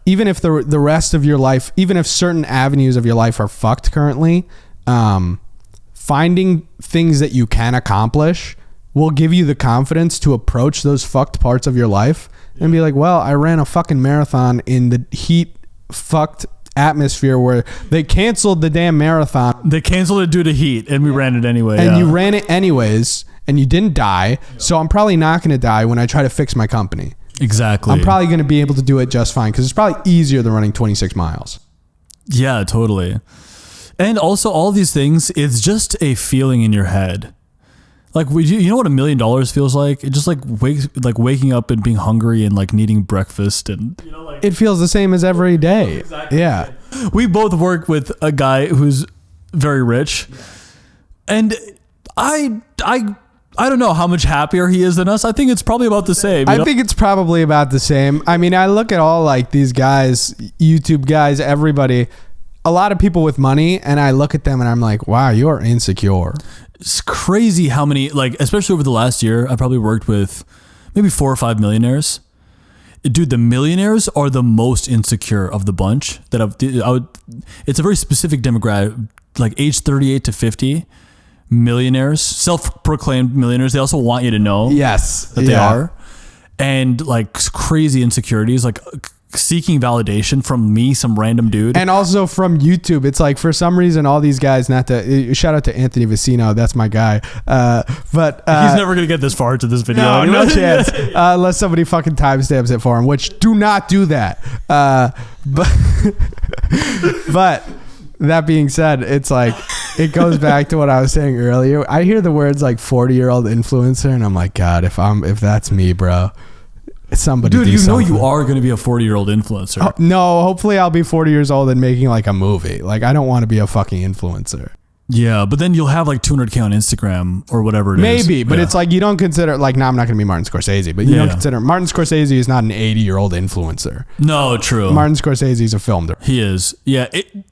even if the rest of your life, even if certain avenues of your life are fucked currently, finding things that you can accomplish will give you the confidence to approach those fucked parts of your life and be like, well, I ran a fucking marathon in the heat fucked atmosphere where they canceled the damn marathon. They canceled it due to heat, and we ran it anyway. And you ran it anyways, and you didn't die. So I'm probably not going to die when I try to fix my company. Exactly. I'm probably going to be able to do it just fine, because it's probably easier than running 26 miles. Yeah, totally. And also all these things, it's just a feeling in your head. Like, you know what $1 million feels like? It just like waking up and being hungry and like needing breakfast, and you know, like, it feels the same as every day. Exactly. Yeah. We both work with a guy who's very rich, and I don't know how much happier he is than us. I think it's probably about the same. I think it's probably about the same. I mean, I look at all like these guys, YouTube guys, everybody, a lot of people with money, and I look at them and I'm like, wow, you are insecure. It's crazy how many, like, especially over the last year, I probably worked with maybe 4 or 5 millionaires. Dude, the millionaires are the most insecure of the bunch. It's a very specific demographic, like age 38 to 50. Millionaires, self-proclaimed millionaires. They also want you to know that they are. And like crazy insecurities, like seeking validation from me, some random dude. And also from YouTube. It's like, for some reason, all these guys, not to shout out to Anthony Vicino, that's my guy. But he's never going to get this far into this video. No, no chance. Unless somebody fucking timestamps it for him, which do not do that. But that being said, it's like, it goes back to what I was saying earlier. I hear the words like 40-year-old influencer, and I'm like, God, if that's me, bro. Somebody, dude, you know you are going to be a 40-year-old influencer. Oh, no, hopefully I'll be 40 years old and making like a movie. Like, I don't want to be a fucking influencer. Yeah, but then you'll have like 200K on Instagram or whatever it is. Maybe, but it's like, you don't consider, like, I'm not going to be Martin Scorsese, but you don't consider, Martin Scorsese is not an 80-year-old influencer. No, true. Martin Scorsese is a film director. He is. Yeah,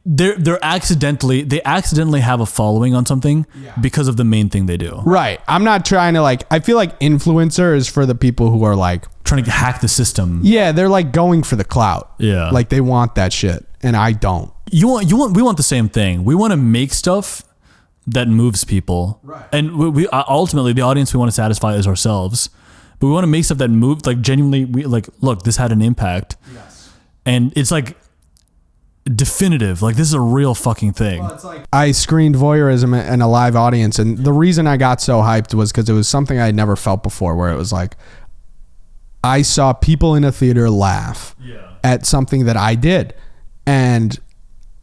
they accidentally have a following on something because of the main thing they do. Right. I'm not trying to, like, I feel like influencer is for the people who are like trying to hack the system. Yeah, they're like going for the clout. Yeah. Like, they want that shit, and I don't. We want the same thing. We want to make stuff that moves people. Right. And we ultimately, the audience we want to satisfy is ourselves. But we want to make stuff that moves, like, genuinely, look, this had an impact. Yes. And it's like definitive. Like, this is a real fucking thing. Well, it's like, I screened voyeurism in a live audience, and the reason I got so hyped was because it was something I had never felt before, where it was like, I saw people in a theater laugh at something that I did. And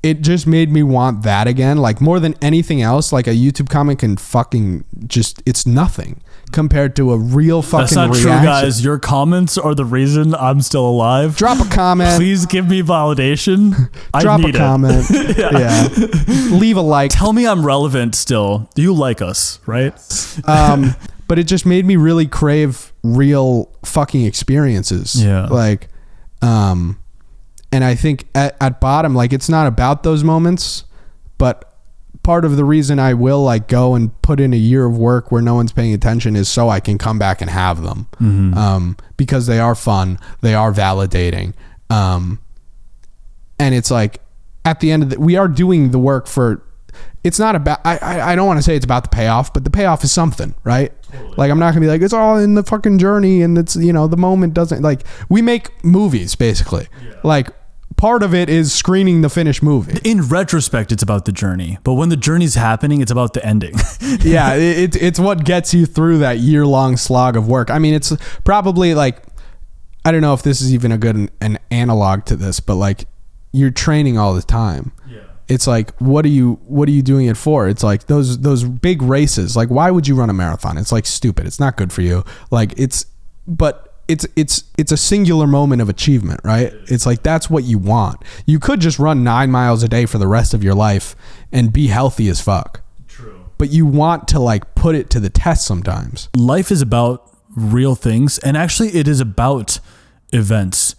it just made me want that again. Like, more than anything else, like, a YouTube comment can fucking just, it's nothing compared to a real fucking reaction. That's not true, guys. Your comments are the reason I'm still alive. Drop a comment. Please give me validation. Drop a comment. Yeah. Leave a like. Tell me I'm relevant still. You like us, right? But it just made me really crave real fucking experiences. Yeah. Like, and I think at bottom, like, it's not about those moments, but part of the reason I will, like, go and put in a year of work where no one's paying attention is so I can come back and have them. Mm-hmm. Because they are fun, they are validating. And it's like, at the end of we are doing the work for, it's not about, I don't want to say it's about the payoff, but the payoff is something, right? Totally. Like, I'm not gonna be like, it's all in the fucking journey, and it's, you know, the moment doesn't, like, we make movies basically. Like, part of it is screening the finished movie. In retrospect, it's about the journey, but when the journey's happening, it's about the ending. Yeah, it's what gets you through that year-long slog of work. I mean, it's probably like, I don't know if this is even a good an analog to this, but like, you're training all the time. Yeah. It's like, what are you doing it for? It's like those big races. Like, why would you run a marathon? It's like stupid. It's not good for you. Like, it's a singular moment of achievement, right? It's like, that's what you want. You could just run 9 miles a day for the rest of your life and be healthy as fuck. True. But you want to, like, put it to the test sometimes. Life is about real things, and actually it is about events.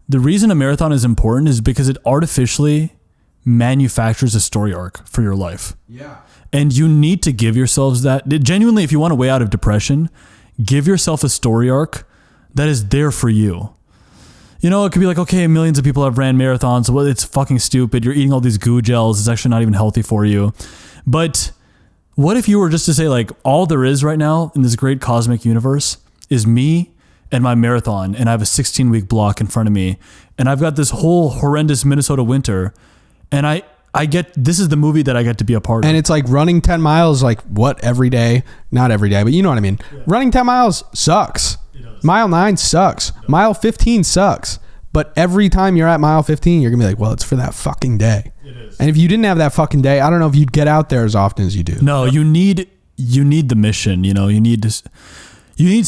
The reason a marathon is important is because it artificially manufactures a story arc for your life. Yeah. And you need to give yourselves that. Genuinely, if you want a way out of depression, give yourself a story arc that is there for you. You know, it could be like, okay, millions of people have ran marathons. Well, it's fucking stupid. You're eating all these goo gels. It's actually not even healthy for you. But what if you were just to say, like, all there is right now in this great cosmic universe is me and my marathon, and I have a 16-week block in front of me, and I've got this whole horrendous Minnesota winter, and I get, this is the movie that I get to be a part of. And it's like running 10 miles, like, what, every day? Not every day, but you know what I mean. Yeah. Running 10 miles sucks. Mile 9 sucks. Mile 15 sucks. But every time you're at mile 15, you're going to be like, well, it's for that fucking day. It is. And if you didn't have that fucking day, I don't know if you'd get out there as often as you do. No, you need the mission, you know, you need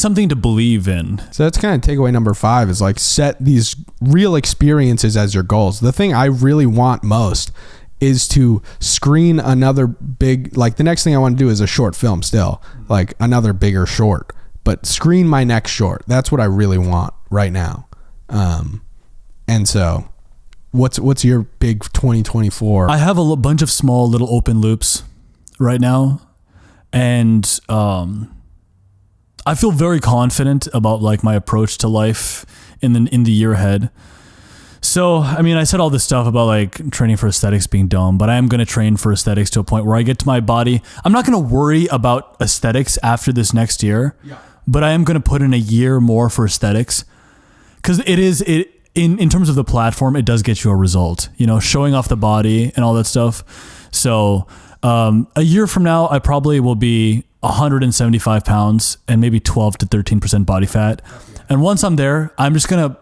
something to believe in. So that's kind of takeaway number 5 is, like, set these real experiences as your goals. The thing I really want most is to screen another big, like, the next thing I want to do is a short film still, like another bigger short, but screen my next short. That's what I really want right now. And so what's your big 2024? I have a bunch of small little open loops right now. And, I feel very confident about, like, my approach to life in the year ahead. So, I mean, I said all this stuff about, like, training for aesthetics being dumb, but I am going to train for aesthetics to a point where I get to my body. I'm not going to worry about aesthetics after this next year, but I am going to put in a year more for aesthetics, because it in terms of the platform, it does get you a result, you know, showing off the body and all that stuff. So a year from now, I probably will be 175 pounds and maybe 12 to 13% body fat. And once I'm there, I'm just going to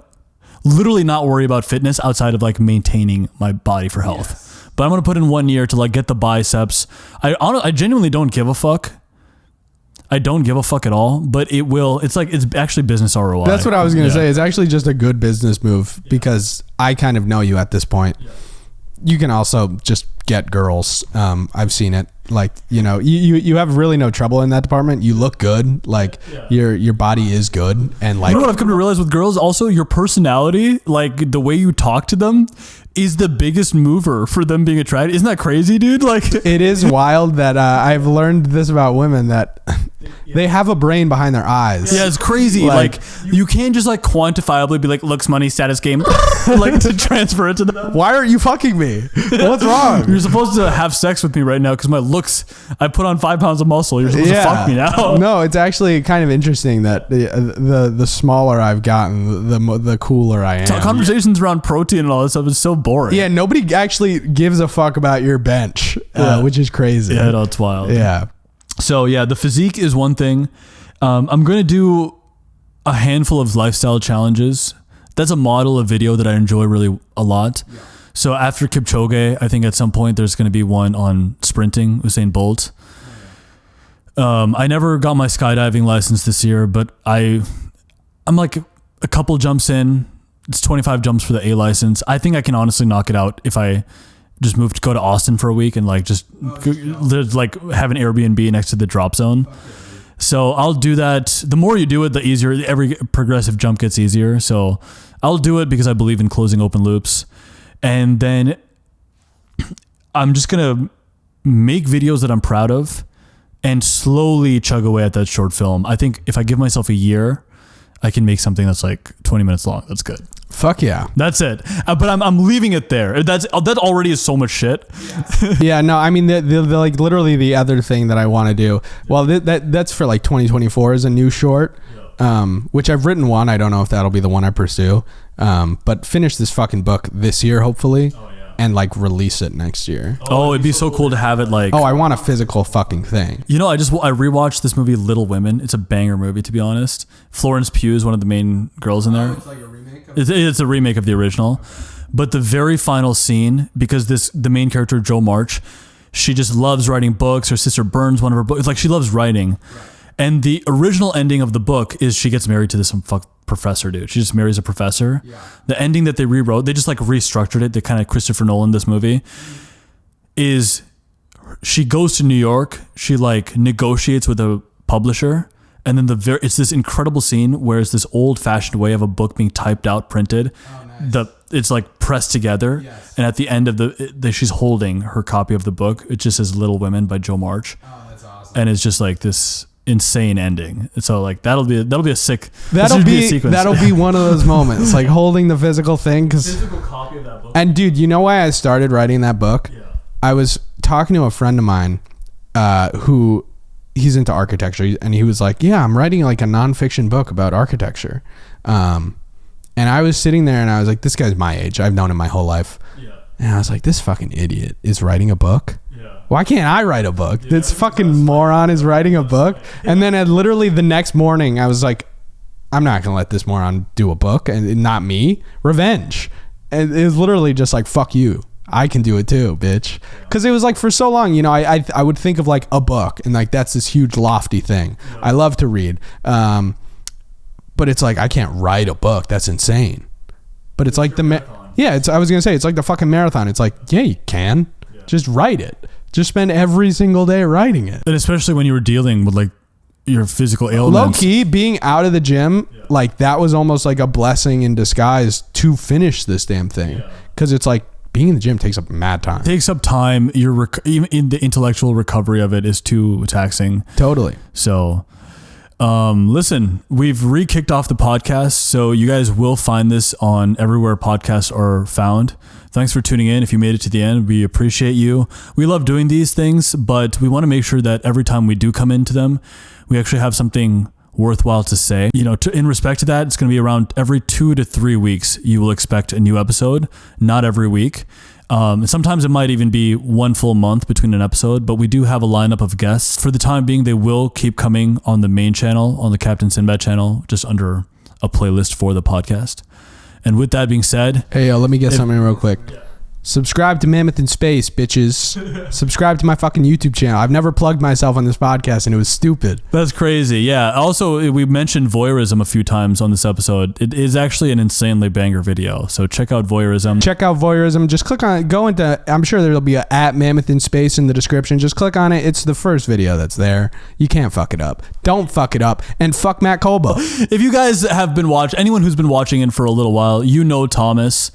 literally not worry about fitness outside of like maintaining my body for health. Yes. But I'm going to put in 1 year to like get the biceps. I genuinely don't give a fuck. I don't give a fuck at all, but it's actually business ROI. That's what I was going to say. It's actually just a good business move because I kind of know you at this point. Yeah. You can also just get girls. I've seen it. Like, you know, you have really no trouble in that department. You look good. Like your body is good. And like, you know what I've come to realize with girls also, your personality, like the way you talk to them is the biggest mover for them being attracted. Isn't that crazy, dude? Like it is wild that I've learned this about women that they have a brain behind their eyes. Yeah, it's crazy. Like you can't just like quantifiably be like looks, money, status, game, like to transfer it to them. Why aren't you fucking me? What's wrong? You're supposed to have sex with me right now because my looks, I put on 5 pounds of muscle. You're supposed to fuck me now. No, it's actually kind of interesting that the smaller I've gotten, the cooler I am. Conversations around protein and all that stuff is so boring. Yeah, nobody actually gives a fuck about your bench, which is crazy. Yeah, no, it's wild. Yeah. So yeah, the physique is one thing. I'm going to do a handful of lifestyle challenges. That's a model of video that I enjoy really a lot. Yeah. So after Kipchoge, I think at some point there's going to be one on sprinting, Usain Bolt. I never got my skydiving license this year, but I'm like a couple jumps in. It's 25 jumps for the A license. I think I can honestly knock it out if I just go to Austin for a week and like just like have an Airbnb next to the drop zone. So I'll do that. The more you do it, the easier. Every progressive jump gets easier. So I'll do it because I believe in closing open loops. And then I'm just going to make videos that I'm proud of and slowly chug away at that short film. I think if I give myself a year, I can make something that's like 20 minutes long. That's good. Fuck yeah. That's it. But I'm leaving it there. That already is so much shit. Yeah, no, I mean, the like literally the other thing that I want to do, well, that's for like 2024 is a new short, which I've written one. I don't know if that'll be the one I pursue, but finish this fucking book this year, hopefully. And like release it next year. Oh, it'd be so cool to have it like. Oh, I want a physical fucking thing. You know, I rewatched this movie Little Women. It's a banger movie, to be honest. Florence Pugh is one of the main girls in there. It's like a remake. It's a remake of the original, but the very final scene, because the main character Jo March, she just loves writing books. Her sister burns one of her books. It's like she loves writing, and the original ending of the book is she gets married to this professor dude. She just marries a professor. Yeah. The ending that they rewrote, they just like restructured it. They kind of Christopher Nolan this movie is she goes to New York. She like negotiates with a publisher, and then it's this incredible scene where it's this old fashioned way of a book being typed out, printed. Oh, nice. It's like pressed together, yes. And at the end of she's holding her copy of the book. It just says Little Women by Jo March. Oh, that's awesome. And it's just like this insane ending. So like that'll be a sick. That'll be one of those moments, like holding the physical thing. Physical copy of that book. And dude, you know why I started writing that book? Yeah. I was talking to a friend of mine, who he's into architecture, and he was like, "Yeah, I'm writing like a nonfiction book about architecture." And I was sitting there, and I was like, "This guy's my age. I've known him my whole life." Yeah. And I was like, "This fucking idiot is writing a book." Why can't I write a book? Yeah, this fucking moron is writing a book. And then literally the next morning, I was like, I'm not going to let this moron do a book, and not me. Revenge. And it was literally just like, fuck you. I can do it too, bitch. Because it was like for so long, you know, I would think of like a book, and like that's this huge lofty thing. Yeah. I love to read. But it's like, I can't write a book. That's insane. But it's like I was going to say, it's like the fucking marathon. It's like, yeah, you can. Yeah. Just write it. Just spend every single day writing it. And especially when you were dealing with like your physical ailments. Low key, being out of the gym, like that was almost like a blessing in disguise to finish this damn thing. Because it's like being in the gym takes up mad time. It takes up time. Even in the intellectual recovery of it is too taxing. Totally. So, listen, we've re-kicked off the podcast, so you guys will find this on everywhere podcasts are found. Thanks for tuning in. If you made it to the end, we appreciate you. We love doing these things, but we want to make sure that every time we do come into them, we actually have something worthwhile to say. You know, in respect to that, it's going to be around every 2 to 3 weeks you will expect a new episode, not every week. Sometimes it might even be one full month between an episode, but we do have a lineup of guests. For the time being, they will keep coming on the main channel, on the Captain Sinbad channel, just under a playlist for the podcast. And with that being said... Hey, let me get something real quick. Subscribe to Mammoth in Space, bitches. Subscribe to my fucking YouTube channel. I've never plugged myself on this podcast, and it was stupid. That's crazy. Yeah. Also, we mentioned voyeurism a few times on this episode. It is actually an insanely banger video. So check out voyeurism. Check out voyeurism. Just click on it. Go into... I'm sure there'll be a at Mammoth in Space in the description. Just click on it. It's the first video that's there. You can't fuck it up. Don't fuck it up. And fuck Matt Colbo. If you guys have been watching... Anyone who's been watching in for a little while, you know Thomas.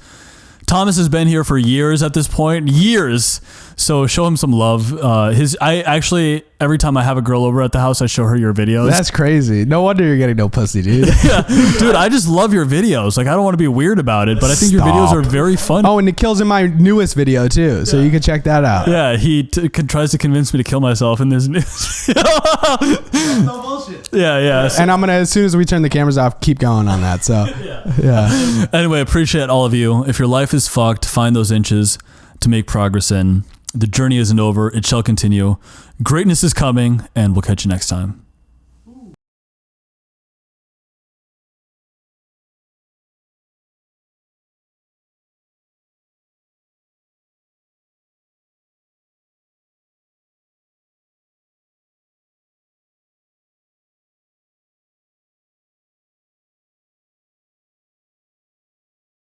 Thomas has been here for years at this point. Years. So show him some love. I actually, every time I have a girl over at the house, I show her your videos. That's crazy. No wonder you're getting no pussy, dude. Yeah. Dude, I just love your videos. Like, I don't want to be weird about it, but I think your videos are very fun. Oh, and Nikhil's in my newest video too, so you can check that out. Yeah, he tries to convince me to kill myself in this news. No bullshit. Yeah. And I'm gonna, as soon as we turn the cameras off, keep going on that. So yeah. Anyway, appreciate all of you. If your life is fucked, find those inches to make progress in. The journey isn't over. It shall continue. Greatness is coming, and we'll catch you next time.